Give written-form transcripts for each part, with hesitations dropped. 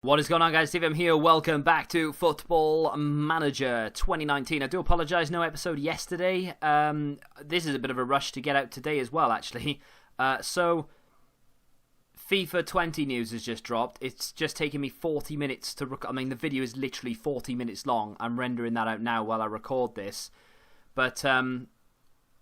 What is going on, guys? Steve, I'm here. Welcome back to Football Manager 2019. I do apologise, no episode yesterday. This is a bit of a rush to get out today as well, actually. So, FIFA 20 news has just dropped. It's just taken me 40 minutes to record. I mean, the video is literally 40 minutes long. I'm rendering that out now while I record this. But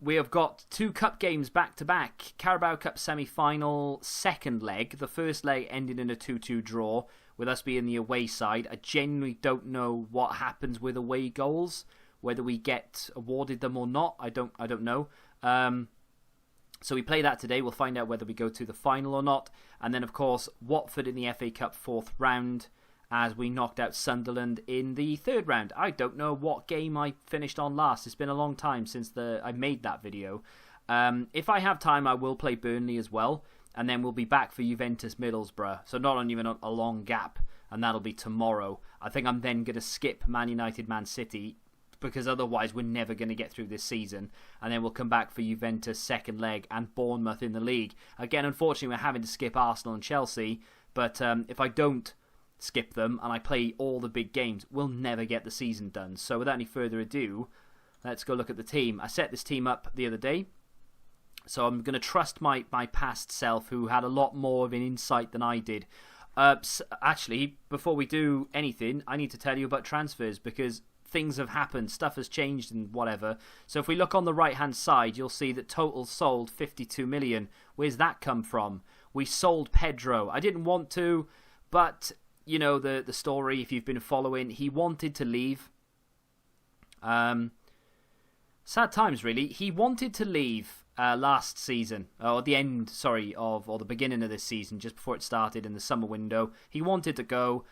we have got two cup games back-to-back. Carabao Cup semi-final, second leg. The first leg ended in a 2-2 draw, with us being the away side. I genuinely don't know what happens with away goals, whether we get awarded them or not. I don't know. So we play that today. We'll find out whether we go to the final or not. And then, of course, Watford in the FA Cup fourth round, as we knocked out Sunderland in the third round. I don't know what game I finished on last. It's been a long time since I made that video. If I have time, I will play Burnley as well. And then we'll be back for Juventus Middlesbrough. So not even a long gap. And that'll be tomorrow. I think I'm then going to skip Man United, Man City, because otherwise we're never going to get through this season. And then we'll come back for Juventus second leg and Bournemouth in the league. Again, unfortunately, we're having to skip Arsenal and Chelsea. But if I don't skip them and I play all the big games, we'll never get the season done. So without any further ado, let's go look at the team. I set this team up the other day. So I'm going to trust my past self, who had a lot more of an insight than I did. Actually, before we do anything, I need to tell you about transfers, because things have happened, stuff has changed and whatever. So if we look on the right-hand side, you'll see that total sold 52 million. Where's that come from? We sold Pedro. I didn't want to, but you know the story, if you've been following. He wanted to leave. Sad times, really. He wanted to leave last season, or the end, or the beginning of this season, just before it started in the summer window. He wanted to go.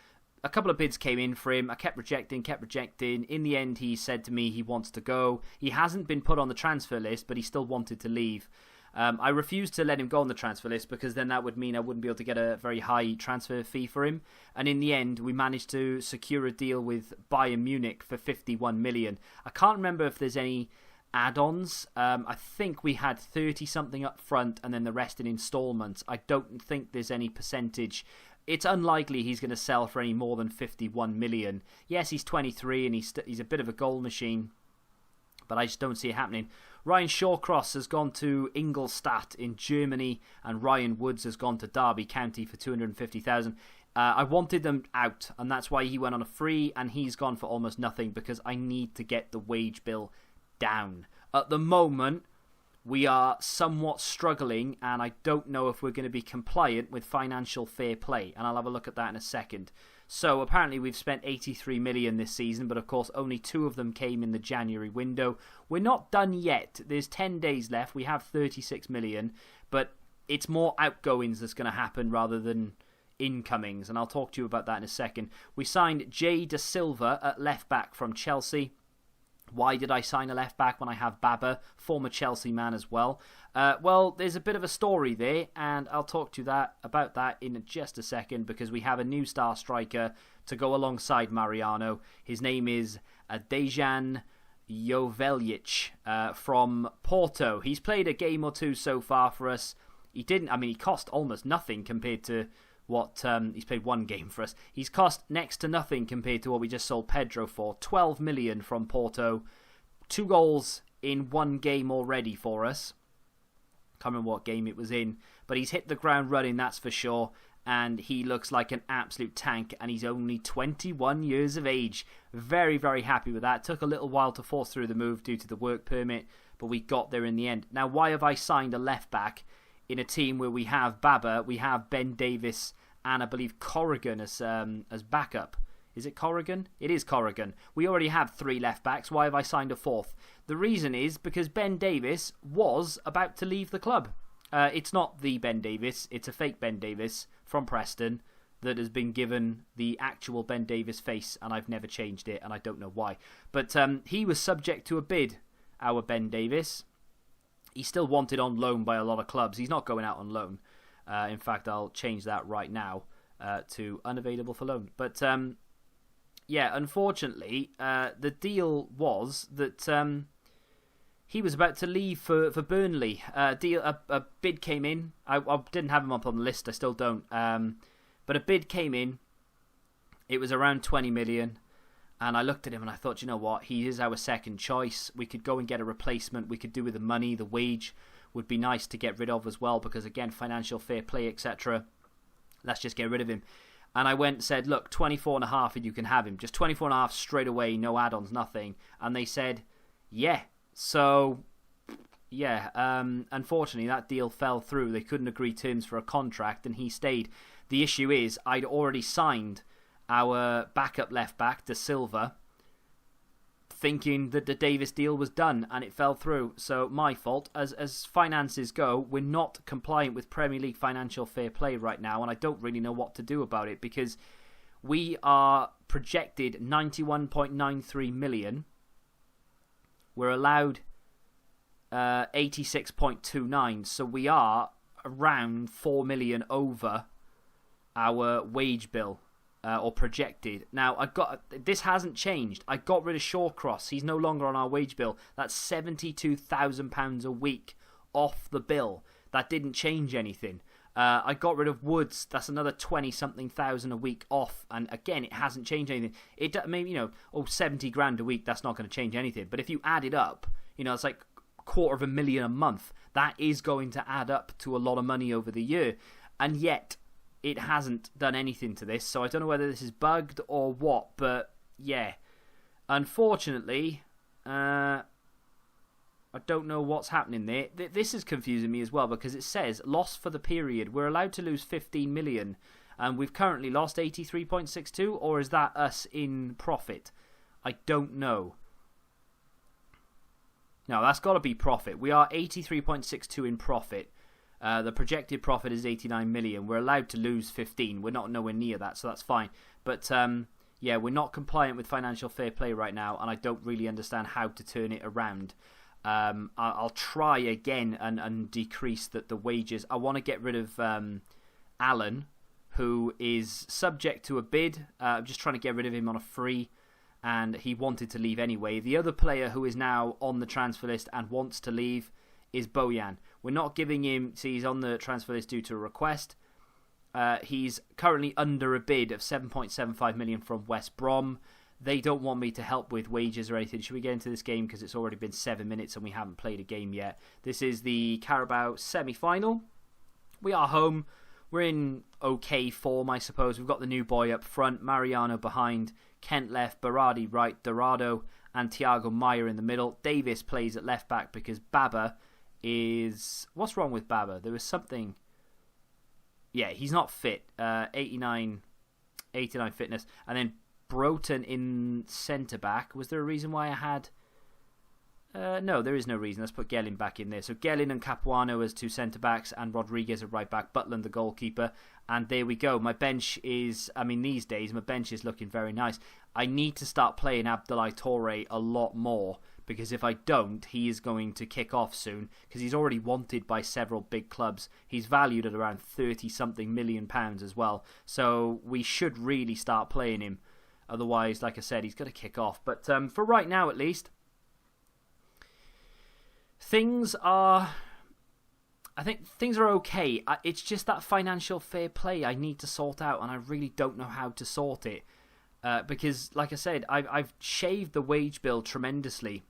A couple of bids came in for him. I kept rejecting. In the end, he said to me he wants to go. He hasn't been put on the transfer list, but he still wanted to leave. I refused to let him go on the transfer list, because then that would mean I wouldn't be able to get a very high transfer fee for him. And in the end, we managed to secure a deal with Bayern Munich for 51 million. I can't remember if there's any add-ons. I think we had 30-something up front and then the rest in installments. I don't think there's any percentage. It's unlikely he's going to sell for any more than 51 million. Yes, he's 23 and he's a bit of a goal machine, but I just don't see it happening. Ryan Shawcross has gone to Ingolstadt in Germany, and Ryan Woods has gone to Derby County for 250,000. I wanted them out, and that's why he went on a free, and he's gone for almost nothing, because I need to get the wage bill down. At the moment, we are somewhat struggling, and I don't know if we're going to be compliant with financial fair play, and I'll have a look at that in a second. So apparently we've spent 83 million this season, but of course only 2 of them came in the January window. We're not done yet. There's 10 days left. We have 36 million, but it's more outgoings that's going to happen rather than incomings, and I'll talk to you about that in a second. We signed Jay Da Silva at left back from Chelsea. Why did I sign a left back when I have Baba, former Chelsea man as well? Well, there's a bit of a story there, and I'll talk to you about that in just a second, because we have a new star striker to go alongside Mariano. His name is Dejan Joveljic from Porto. He's played a game or two so far for us. He cost almost nothing compared to what he's played one game for us. He's cost next to nothing compared to what we just sold Pedro for. 12 million from Porto. 2 goals in 1 game already for us. Can't remember what game it was in, but he's hit the ground running, that's for sure, and he looks like an absolute tank, and he's only 21 years of age. Very, very happy with that. Took a little while to force through the move due to the work permit, but we got there in the end. Now, why have I signed a left back in a team where we have Baba, we have Ben Davis, and I believe Corrigan as backup? Is it Corrigan? It is Corrigan. We already have 3 left backs. Why have I signed a 4th? The reason is because Ben Davis was about to leave the club. It's not the Ben Davis. It's a fake Ben Davis from Preston that has been given the actual Ben Davis face, and I've never changed it, and I don't know why. But he was subject to a bid, our Ben Davis. He's still wanted on loan by a lot of clubs. He's not going out on loan. In fact, I'll change that right now to unavailable for loan. But yeah, unfortunately, the deal was that he was about to leave for Burnley. A bid came in. I didn't have him up on the list. I still don't. But a bid came in It was around 20 million. And I looked at him and I thought, you know what? He is our second choice. We could go and get a replacement. We could do with the money. The wage would be nice to get rid of as well because, again, financial fair play, etc. Let's just get rid of him. And I went and said, look, 24.5 and you can have him. Just 24.5 straight away, no add-ons, nothing. And they said, yeah. So, yeah, unfortunately that deal fell through. They couldn't agree terms for a contract and he stayed. The issue is I'd already signed our backup left back, De Silva, thinking that the Davis deal was done and it fell through. So my fault. As finances go, we're not compliant with Premier League financial fair play right now, and I don't really know what to do about it because we are projected 91.93 million. We're allowed 86.29, so we are around 4 million over our wage bill. Or projected. Now, this hasn't changed. I got rid of Shawcross. He's no longer on our wage bill. That's £72,000 a week off the bill. That didn't change anything. I got rid of Woods. That's another 20-something thousand a week off. And again, it hasn't changed anything. It maybe 70 grand a week. That's not going to change anything. But if you add it up, it's like $250,000 a month. That is going to add up to a lot of money over the year. And yet, it hasn't done anything to this, so I don't know whether this is bugged or what, but yeah. Unfortunately, I don't know what's happening there. This is confusing me as well because it says loss for the period. We're allowed to lose 15 million, and we've currently lost 83.62, or is that us in profit? I don't know. No, that's got to be profit. We are 83.62 in profit. The projected profit is 89 million. We're allowed to lose 15. We're not nowhere near that, so that's fine. But yeah, we're not compliant with financial fair play right now, and I don't really understand how to turn it around. I'll try again and decrease the wages. I want to get rid of Alan, who is subject to a bid. I'm just trying to get rid of him on a free, and he wanted to leave anyway. The other player who is now on the transfer list and wants to leave is Bojan. We're not giving him... See, he's on the transfer list due to a request. He's currently under a bid of 7.75 million from West Brom. They don't want me to help with wages or anything. Should we get into this game? Because it's already been 7 minutes and we haven't played a game yet. This is the Carabao semi-final. We are home. We're in okay form, I suppose. We've got the new boy up front. Mariano behind. Kent left. Berardi right. Dorado and Thiago Maia in the middle. Davis plays at left back because Baba is... What's wrong with Baba? There was something... Yeah, he's not fit. 89 fitness. And then Broughton in centre-back. Was there a reason why I had... No, there is no reason. Let's put Gellin back in there. So Gellin and Capuano as two centre-backs and Rodriguez at right-back. Butland the goalkeeper. And there we go. My bench is... I mean, these days, my bench is looking very nice. I need to start playing Abdoulaye Touré a lot more. Because if I don't, he is going to kick off soon. Because he's already wanted by several big clubs. He's valued at around 30-something million pounds as well. So we should really start playing him. Otherwise, like I said, he's going to kick off. But for right now, at least, things are... I think things are okay. It's just that financial fair play I need to sort out. And I really don't know how to sort it. Because, like I said, I've shaved the wage bill tremendously.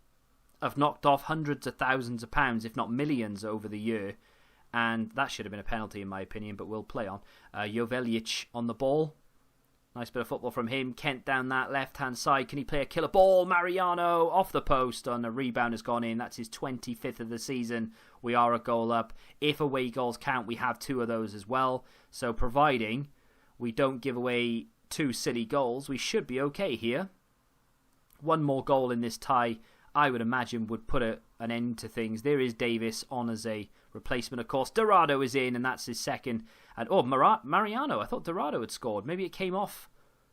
I've knocked off hundreds of thousands of pounds, if not millions, over the year. And that should have been a penalty, in my opinion, but we'll play on. Jovelic on the ball. Nice bit of football from him. Kent down that left-hand side. Can he play a killer ball? Mariano off the post on a rebound has gone in. That's his 25th of the season. We are a goal up. If away goals count, we have 2 of those as well. So providing we don't give away 2 silly goals, we should be okay here. 1 more goal in this tie, I would imagine, would put an end to things. There is Davis on as a replacement, of course. Dorado is in, and that's his second. And Mariano, I thought Dorado had scored. Maybe it came off.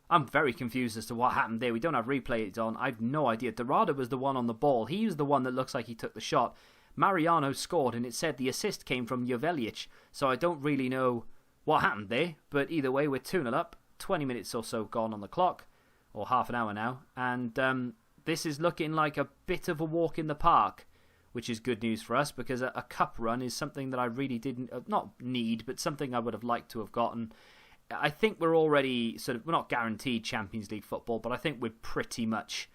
I'm very confused as to what happened there. We don't have replays on. I have no idea. Dorado was the one on the ball. He was the one that looks like he took the shot. Mariano scored, and it said the assist came from Jovelic. So I don't really know what happened there. But either way, we're 2-0 up. 20 minutes or so gone on the clock. Or half an hour now. And this is looking like a bit of a walk in the park, which is good news for us because a cup run is something that I really didn't, not need, but something I would have liked to have gotten. I think we're already we're not guaranteed Champions League football, but I think we're pretty much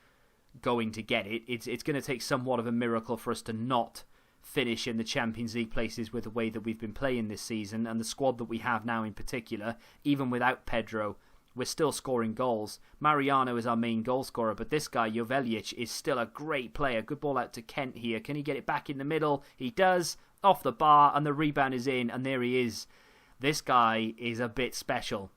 going to get it. It's going to take somewhat of a miracle for us to not finish in the Champions League places with the way that we've been playing this season, and the squad that we have now in particular. Even without Pedro, we're still scoring goals. Mariano is our main goal scorer, but this guy, Jovelic, is still a great player. Good ball out to Kent here. Can he get it back in the middle? He does. Off the bar, and the rebound is in, and there he is. This guy is a bit special.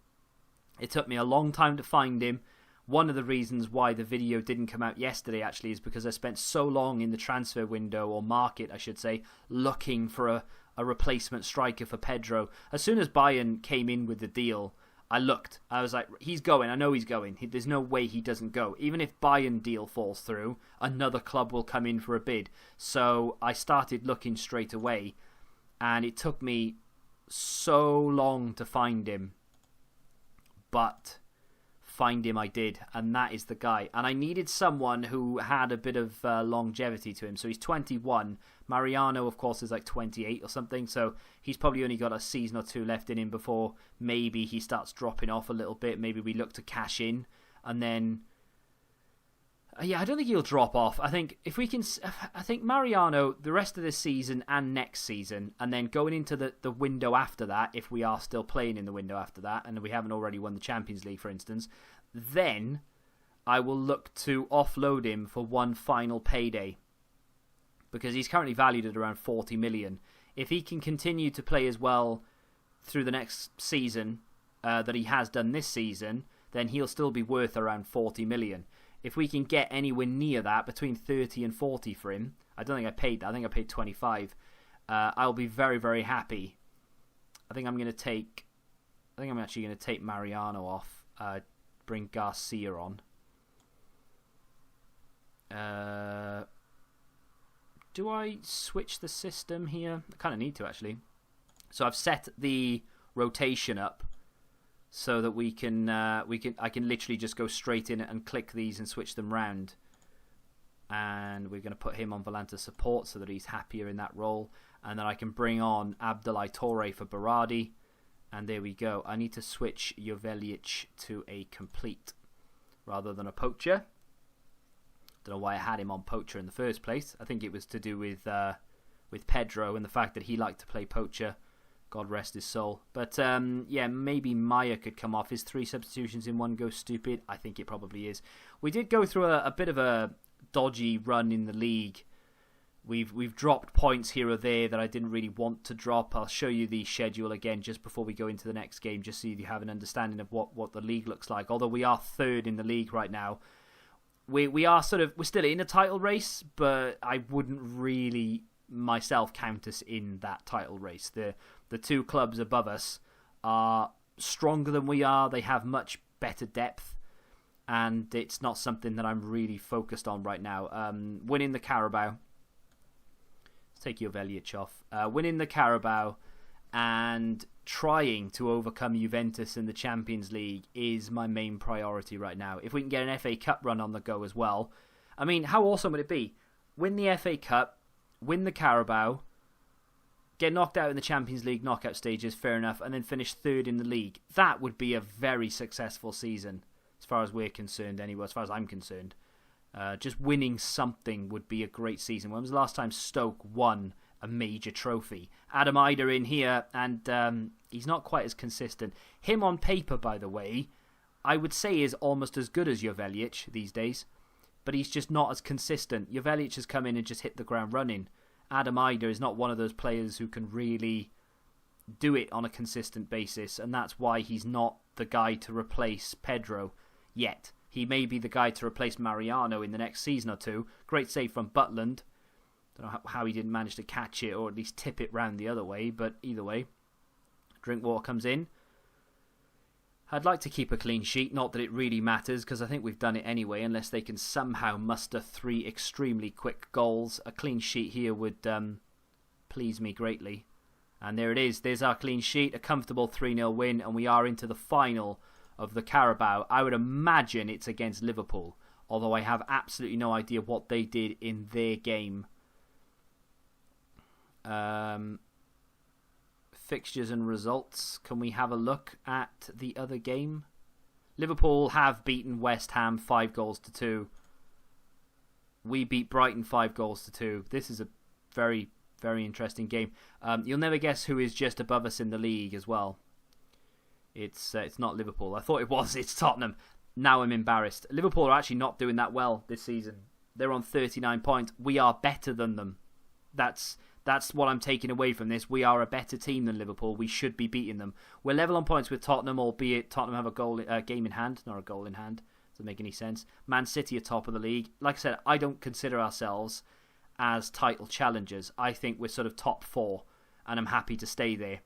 It took me a long time to find him. One of the reasons why the video didn't come out yesterday, actually, is because I spent so long in the transfer window, or market, I should say, looking for a replacement striker for Pedro. As soon as Bayern came in with the deal, I looked. I was like, he's going. I know he's going. There's no way he doesn't go. Even if Bayern deal falls through, another club will come in for a bid. So I started looking straight away, and it took me so long to find him. But find him I did, and that is the guy. And I needed someone who had a bit of longevity to him. So he's 21. Mariano, of course, is like 28 or something, so he's probably only got a season or two left in him before maybe he starts dropping off a little bit. Maybe we look to cash in, and then I don't think he'll drop off. I think if we can, I think Mariano the rest of this season and next season, and then going into the window after that, if we are still playing in the window after that and we haven't already won the Champions League, for instance, then I will look to offload him for one final payday, because he's currently valued at around 40 million. If he can continue to play as well through the next season that he has done this season, then he'll still be worth around 40 million. If we can get anywhere near that, between 30 and 40 for him, I don't think I paid that. I think I paid 25. I'll be very, very happy. I think I'm actually going to take Mariano off. Bring Garcia on. Do I switch the system here? I kind of need to, actually. So I've set the rotation up so that I can literally just go straight in and click these and switch them round. And we're going to put him on Volante support so that he's happier in that role. And then I can bring on Abdoulaye Touré for Berardi. And there we go. I need to switch Jovelic to a complete rather than a poacher. Don't know why I had him on poacher in the first place. I think it was to do with Pedro and the fact that he liked to play poacher. God rest his soul. But maybe Maya could come off. Is 3 substitutions in one go stupid? I think it probably is. We did go through a bit of a dodgy run in the league. We've dropped points here or there that I didn't really want to drop. I'll show you the schedule again just before we go into the next game, just so you have an understanding of what the league looks like. Although we are 3rd in the league right now, we're still in a title race, but I wouldn't really myself count us in that title race. The 2 clubs above us are stronger than we are. They have much better depth, and it's not something that I'm really focused on right now. Winning the Carabao, let's take Jovelic off. Winning the Carabao and trying to overcome Juventus in the Champions League is my main priority right now. If we can get an FA Cup run on the go as well, I mean, how awesome would it be? Win the FA Cup, win the Carabao, get knocked out in the Champions League knockout stages, fair enough, and then finish 3rd in the league. That would be a very successful season, as far as we're concerned anyway, as far as I'm concerned. Just winning something would be a great season. When was the last time Stoke won a major trophy? Adam Ider in here, and he's not quite as consistent. Him on paper, by the way, I would say is almost as good as Jovelic these days, but he's just not as consistent. Jovelic has come in and just hit the ground running. Adam Ider is not one of those players who can really do it on a consistent basis, and that's why he's not the guy to replace Pedro yet. He may be the guy to replace Mariano in the next season or two. Great save from Butland. Don't know how he didn't manage to catch it or at least tip it round the other way, but either way. Drinkwater comes in. I'd like to keep a clean sheet, not that it really matters, because I think we've done it anyway, unless they can somehow muster 3 extremely quick goals. A clean sheet here would please me greatly. And there it is. There's our clean sheet, a comfortable 3-0 win, and we are into the final of the Carabao. I would imagine it's against Liverpool, although I have absolutely no idea what they did in their game. fixtures and results. Can we have a look at the other game? Liverpool have beaten West Ham 5-2. We beat Brighton 5-2. This is a very, very interesting game. You'll never guess who is just above us in the league as well. It's not Liverpool. I thought it was. It's Tottenham. Now I'm embarrassed. Liverpool are actually not doing that well this season. They're on 39 points. We are better than them. That's what I'm taking away from this. We are a better team than Liverpool. We should be beating them. We're level on points with Tottenham, albeit Tottenham have a game in hand, not a goal in hand. Doesn't make any sense. Man City are top of the league. Like I said, I don't consider ourselves as title challengers. I think we're sort of top 4, and I'm happy to stay there,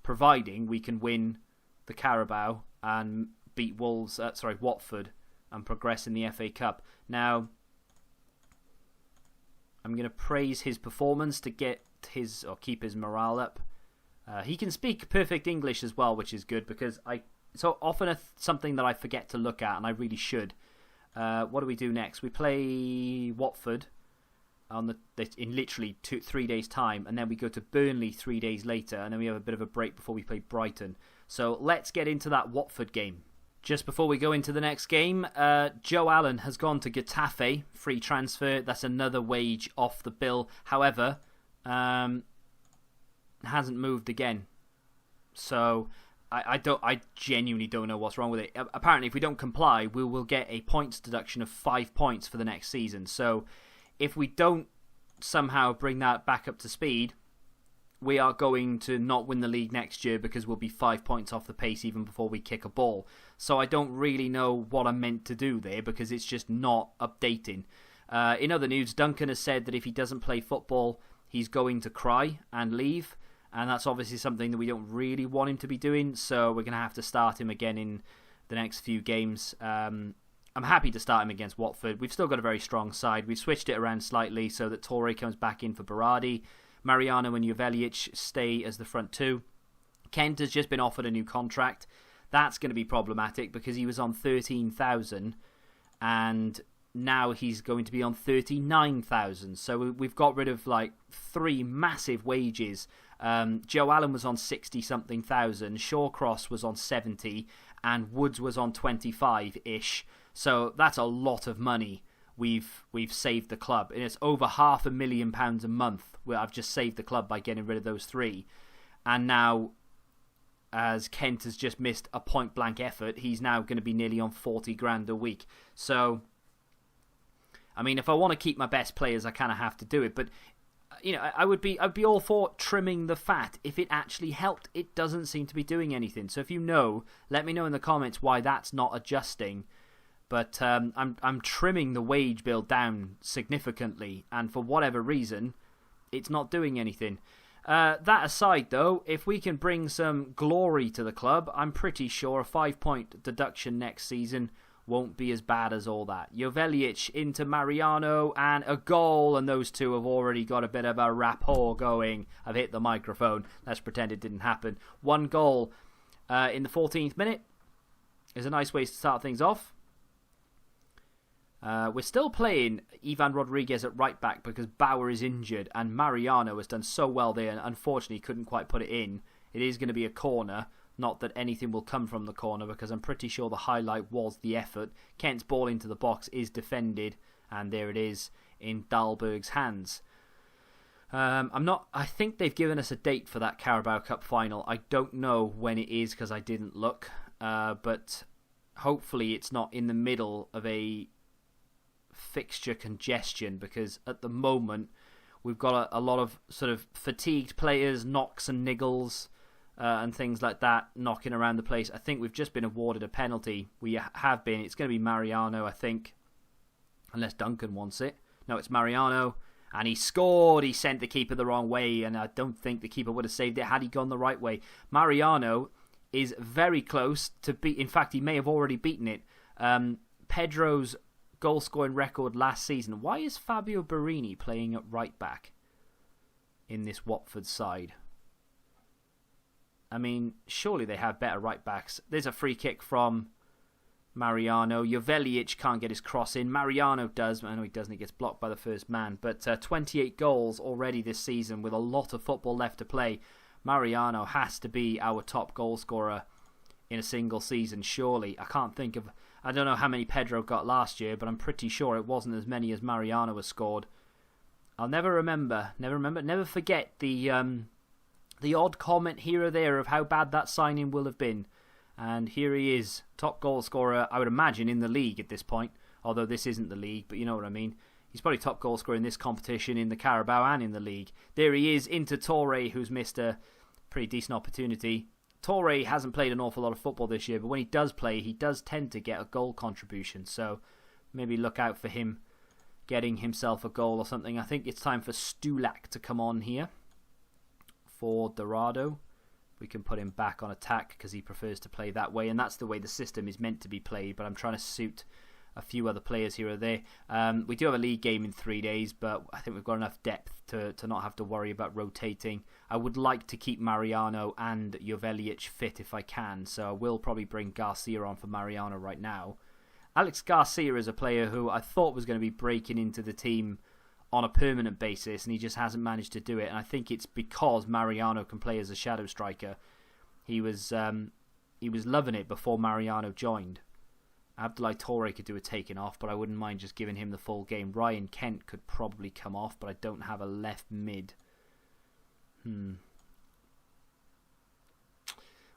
providing we can win the Carabao and beat Watford and progress in the FA Cup. Now, I'm going to praise his performance to get keep his morale up. He can speak perfect English as well, which is good because it's often something that I forget to look at, and I really should. What do we do next? We play Watford in literally 3 days' time, and then we go to Burnley 3 days later, and then we have a bit of a break before we play Brighton. So let's get into that Watford game. Just before we go into the next game, Joe Allen has gone to Getafe, free transfer. That's another wage off the bill. However, hasn't moved again. So I genuinely don't know what's wrong with it. Apparently, if we don't comply, we will get a points deduction of 5 points for the next season. So if we don't somehow bring that back up to speed, we are going to not win the league next year because we'll be 5 points off the pace even before we kick a ball. So I don't really know what I'm meant to do there because it's just not updating. In other news, Duncan has said that if he doesn't play football, he's going to cry and leave. And that's obviously something that we don't really want him to be doing. So we're going to have to start him again in the next few games. I'm happy to start him against Watford. We've still got a very strong side. We've switched it around slightly so that Torre comes back in for Berardi. Mariano and Jovelic stay as the front two. Kent has just been offered a new contract. That's going to be problematic because he was on 13,000 and now he's going to be on 39,000. So we've got rid of 3 massive wages. Joe Allen was on 60-something thousand. Shawcross was on 70 and Woods was on 25-ish. So that's a lot of money we've saved the club. And it's over £500,000 a month where I've just saved the club by getting rid of those 3. And now, as Kent has just missed a point-blank effort, he's now going to be nearly on 40 grand a week. So, I mean, if I want to keep my best players, I kind of have to do it. But, I'd be all for trimming the fat if it actually helped. It doesn't seem to be doing anything. So if you know, let me know in the comments why that's not adjusting. But I'm trimming the wage bill down significantly, and for whatever reason, it's not doing anything. That aside, though, if we can bring some glory to the club, I'm pretty sure a 5-point deduction next season won't be as bad as all that. Jovelic into Mariano and a goal, and those two have already got a bit of a rapport going. I've hit the microphone. Let's pretend it didn't happen. 1 goal in the 14th minute is a nice way to start things off. We're still playing Ivan Rodriguez at right back because Bauer is injured and Mariano has done so well there and unfortunately couldn't quite put it in. It is going to be a corner. Not that anything will come from the corner because I'm pretty sure the highlight was the effort. Kent's ball into the box is defended and there it is in Dahlberg's hands. I think they've given us a date for that Carabao Cup final. I don't know when it is because I didn't look. But hopefully it's not in the middle of a fixture congestion because at the moment we've got a lot of sort of fatigued players, knocks and niggles and things like that knocking around the place. I think we've just been awarded a penalty. We have been. It's going to be Mariano, I think, unless Duncan wants it. No, it's Mariano, and he scored. He sent the keeper the wrong way, and I don't think the keeper would have saved it had he gone the right way. Mariano is very close to beat. In fact, he may have already beaten it. Pedro's goal-scoring record last season. Why is Fabio Borini playing at right back in this Watford side? I mean, surely they have better right backs. There's a free kick from Mariano. Jovelic can't get his cross in. Mariano does. I know he doesn't. He gets blocked by the first man. But 28 goals already this season with a lot of football left to play. Mariano has to be our top goal scorer in a single season, surely. I don't know how many Pedro got last year, but I'm pretty sure it wasn't as many as Mariano has scored. I'll never forget the odd comment here or there of how bad that signing will have been. And here he is, top goal scorer, I would imagine, in the league at this point. Although this isn't the league, but you know what I mean. He's probably top goal scorer in this competition, in the Carabao and in the league. There he is, into Torre, who's missed a pretty decent opportunity. Torre hasn't played an awful lot of football this year, but when he does play, he does tend to get a goal contribution. So maybe look out for him getting himself a goal or something. I think it's time for Stulak to come on here for Dorado. We can put him back on attack because he prefers to play that way, and that's the way the system is meant to be played, but I'm trying to suit a few other players here or there. We do have a league game in 3 days, but I think we've got enough depth to not have to worry about rotating. I would like to keep Mariano and Jovelic fit if I can, so I will probably bring Garcia on for Mariano right now. Alex Garcia is a player who I thought was going to be breaking into the team on a permanent basis, and he just hasn't managed to do it, and I think it's because Mariano can play as a shadow striker. He was loving it before Mariano joined. Abdoulaye Touré could do a taking off, but I wouldn't mind just giving him the full game. Ryan Kent could probably come off, but I don't have a left mid.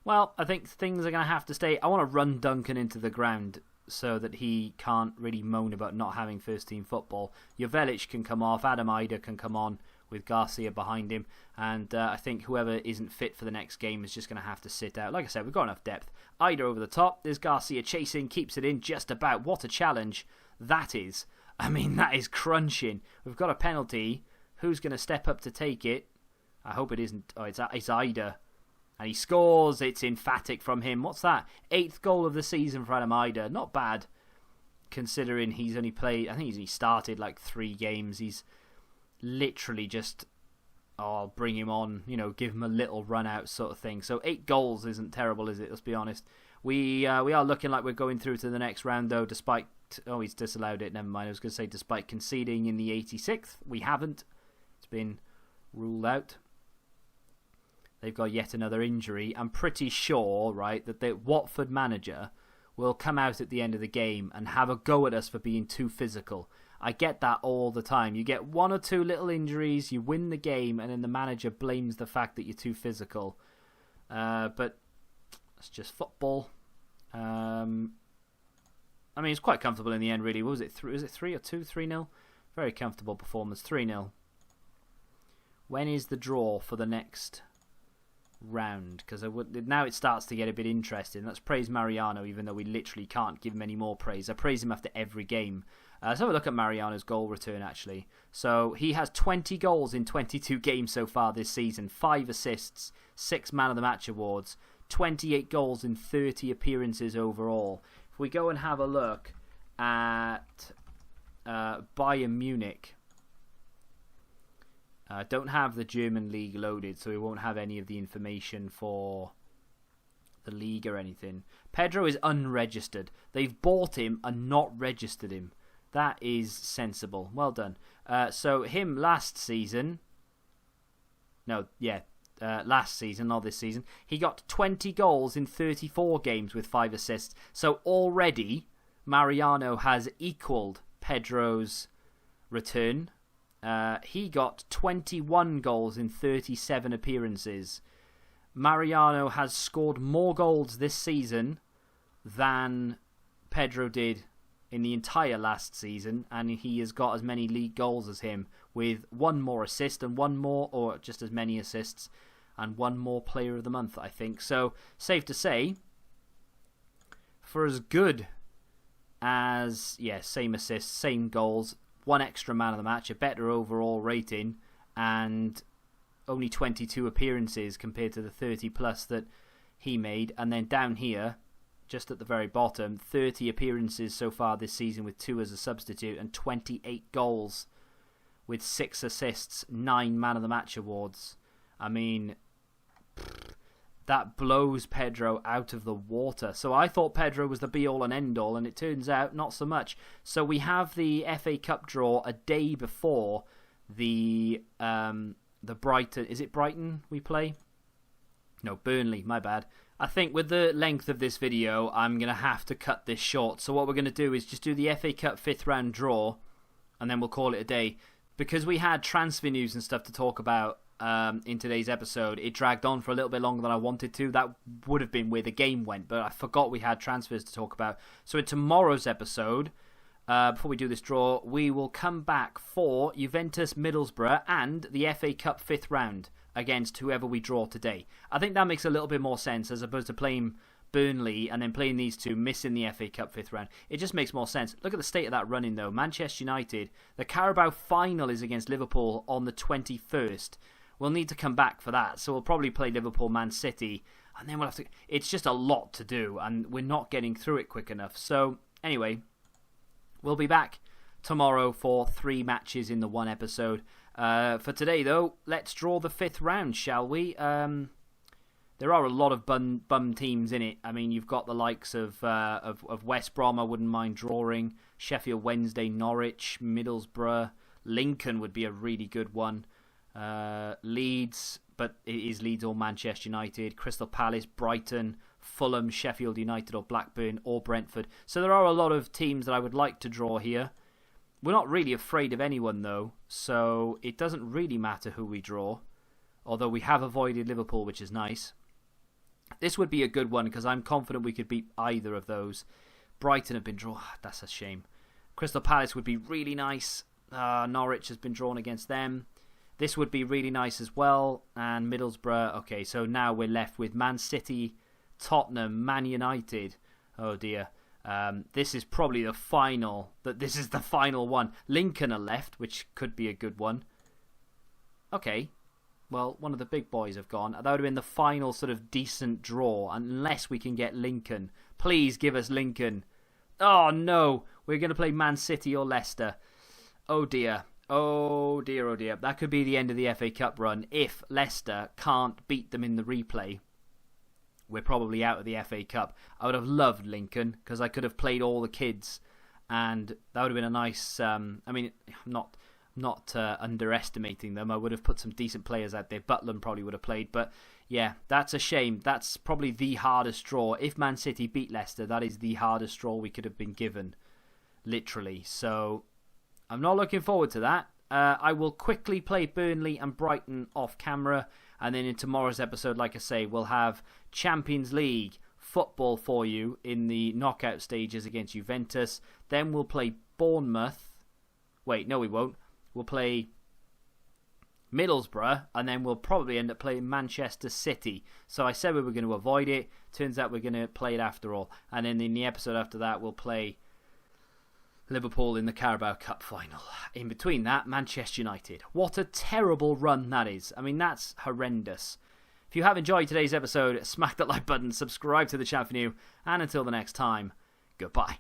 Well, I think things are going to have to stay. I want to run Duncan into the ground so that he can't really moan about not having first team football. Jovelic can come off, Adam Ida can come on with Garcia behind him, and I think whoever isn't fit for the next game is just going to have to sit out. Like I said, we've got enough depth. Ida over the top, there's Garcia chasing, keeps it in just about. What a challenge that is. I mean, that is crunching. We've got a penalty. Who's going to step up to take it? I hope it isn't. Oh, it's Ida. And he scores. It's emphatic from him. What's that? 8th goal of the season for Adam Ida. Not bad, considering he's only played, I think he's only started like 3 games. He's literally just, I'll bring him on, give him a little run out sort of thing. So 8 goals isn't terrible, is it? Let's be honest. We are looking like we're going through to the next round, though, despite, he's disallowed it, never mind. I was going to say despite conceding in the 86th. We haven't. It's been ruled out. They've got yet another injury. I'm pretty sure, right, that the Watford manager will come out at the end of the game and have a go at us for being too physical. I get that all the time. You get 1 or 2 little injuries, you win the game, and then the manager blames the fact that you're too physical. But it's just football. I mean, it's quite comfortable in the end, really. What was it? Was it 3 or 2? 3-0? Very comfortable performance. 3-0. When is the draw for the next round? Because now it starts to get a bit interesting. Let's praise Mariano, even though we literally can't give him any more praise. I praise him after every game. Let's have a look at Mariano's goal return, actually. So he has 20 goals in 22 games so far this season, 5 assists, 6 Man of the Match awards, 28 goals in 30 appearances overall. If we go and have a look at Bayern Munich, don't have the German league loaded, so we won't have any of the information for the league or anything. Pedro is unregistered. They've bought him and not registered him. That is sensible. Well done. So him last season, last season, not this season, he got 20 goals in 34 games with 5 assists. So already Mariano has equalled Pedro's return. He got 21 goals in 37 appearances. Mariano has scored more goals this season than Pedro did in the entire last season, and he has got as many league goals as him, with 1 more assist and 1 more, or just as many assists, and 1 more player of the month, I think. So, safe to say, for as good as, same assists, same goals, 1 extra Man of the Match, a better overall rating, and only 22 appearances compared to the 30 plus that he made. And then down here, just at the very bottom, 30 appearances so far this season with 2 as a substitute, and 28 goals with 6 assists, 9 Man of the Match awards. I mean, that blows Pedro out of the water. So I thought Pedro was the be-all and end-all, and it turns out not so much. So we have the FA Cup draw a day before the Brighton... Is it Brighton we play? No, Burnley, my bad. I think with the length of this video, I'm going to have to cut this short. So what we're going to do is just do the FA Cup 5th round draw, and then we'll call it a day. Because we had transfer news and stuff to talk about in today's episode, it dragged on for a little bit longer than I wanted to. That would have been where the game went, but I forgot we had transfers to talk about. So in tomorrow's episode, before we do this draw, we will come back for Juventus Middlesbrough and the FA Cup 5th round against whoever we draw today. I think that makes a little bit more sense as opposed to playing Burnley and then playing these two, missing the FA Cup 5th round. It just makes more sense. Look at the state of that running though. Manchester United, the Carabao final is against Liverpool on the 21st. We'll need to come back for that, so we'll probably play Liverpool, Man City, and then we'll have to... It's just a lot to do, and we're not getting through it quick enough. So, anyway, we'll be back tomorrow for 3 matches in the one episode. For today, though, let's draw the 5th round, shall we? There are a lot of bum teams in it. I mean, you've got the likes of West Brom, I wouldn't mind drawing. Sheffield Wednesday, Norwich, Middlesbrough. Lincoln would be a really good one. Leeds, but it is Leeds or Manchester United. Crystal Palace, Brighton, Fulham, Sheffield United or Blackburn or Brentford. So there are a lot of teams that I would like to draw here. We're not really afraid of anyone though, so it doesn't really matter who we draw. Although we have avoided Liverpool, which is nice. This would be a good one because I'm confident we could beat either of those. Brighton have been drawn. That's a shame. Crystal Palace would be really nice. Norwich has been drawn against them. This would be really nice as well. And Middlesbrough. Okay, so now we're left with Man City, Tottenham, Man United. Oh dear. This is probably the final. This is the final one. Lincoln are left, which could be a good one. Okay. Well, one of the big boys have gone. That would have been the final sort of decent draw, unless we can get Lincoln. Please give us Lincoln. Oh no, we're going to play Man City or Leicester. Oh dear. Oh dear, oh dear. That could be the end of the FA Cup run. If Leicester can't beat them in the replay, we're probably out of the FA Cup. I would have loved Lincoln because I could have played all the kids, and that would have been a nice... I mean, not underestimating them. I would have put some decent players out there. Butland probably would have played, but yeah, that's a shame. That's probably the hardest draw. If Man City beat Leicester, that is the hardest draw we could have been given, literally. So I'm not looking forward to that. I will quickly play Burnley and Brighton off camera, and then in tomorrow's episode, like I say, we'll have Champions League football for you in the knockout stages against Juventus. Then we'll play Bournemouth. Wait, no we won't. We'll play Middlesbrough, and then we'll probably end up playing Manchester City. So I said we were going to avoid it. Turns out we're going to play it after all. And then in the episode after that, we'll play Liverpool in the Carabao Cup final. In between that, Manchester United. What a terrible run that is. I mean, that's horrendous. If you have enjoyed today's episode, smack that like button, subscribe to the channel for new, and until the next time, goodbye.